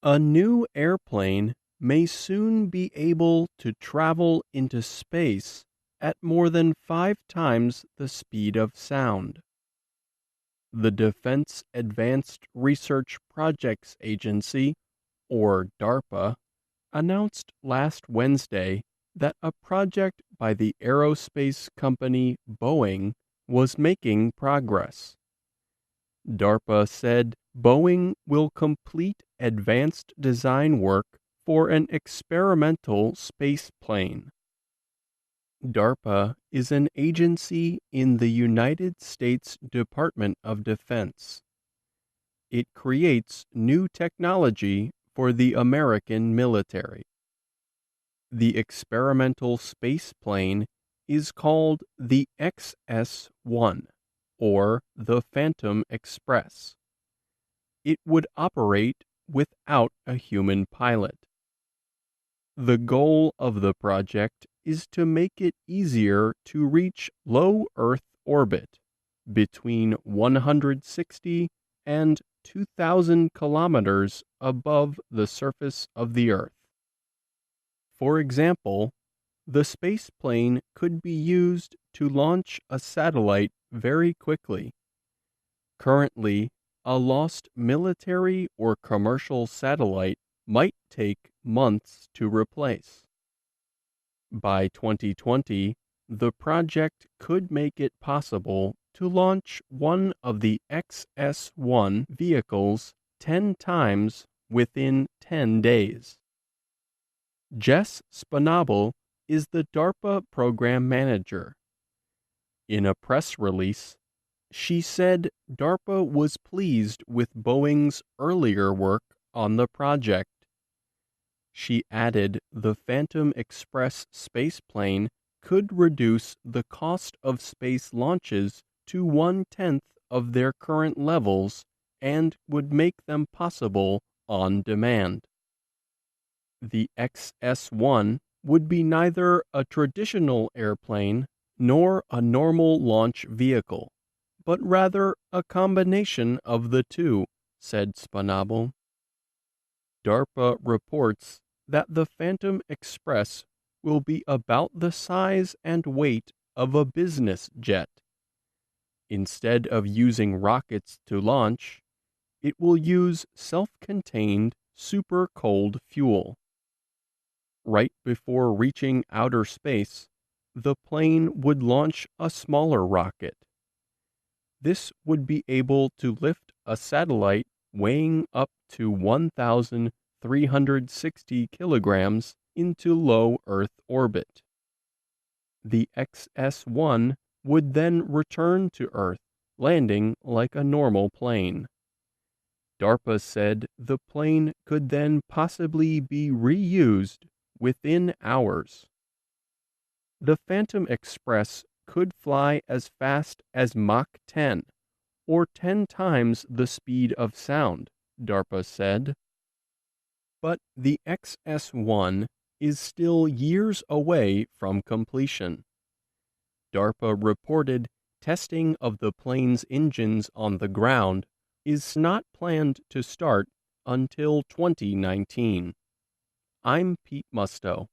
A new airplane may soon be able to travel into space at more than 5 times the speed of sound. The Defense Advanced Research Projects Agency, or DARPA, announced last Wednesday that a project by the aerospace company Boeing was making progress. DARPA said Boeing will complete advanced design work for an experimental space plane. DARPA is an agency in the United States Department of Defense. It creates new technology for the American military. The experimental space plane is called the XS-1, or the Phantom Express. It would operate without a human pilot. The goal of the project is to make it easier to reach low Earth orbit between 160 and 2,000 kilometers above the surface of the Earth. For example, the spaceplane could be used to launch a satellite very quickly. Currently, a lost military or commercial satellite might take months to replace. By 2020, the project could make it possible to launch one of the XS-1 vehicles 10 times within 10 days. Jess Spanabel is the DARPA program manager. In a press release, she said DARPA was pleased with Boeing's earlier work on the project. She added the Phantom Express spaceplane could reduce the cost of space launches to 1/10 of their current levels and would make them possible on demand. The XS-1 would be neither a traditional airplane nor a normal launch vehicle, but rather a combination of the two, said Spanabel. DARPA reports that the Phantom Express will be about the size and weight of a business jet. Instead of using rockets to launch, it will use self-contained super cold fuel. Right before reaching outer space, the plane would launch a smaller rocket. This would be able to lift a satellite weighing up to 1,360 kilograms into low Earth orbit. The XS-1 would then return to Earth, landing like a normal plane. DARPA said the plane could then possibly be reused within hours. The Phantom Express could fly as fast as Mach 10, or 10 times the speed of sound, DARPA said. But the XS-1 is still years away from completion. DARPA reported testing of the plane's engines on the ground is not planned to start until 2019. I'm Pete Musto.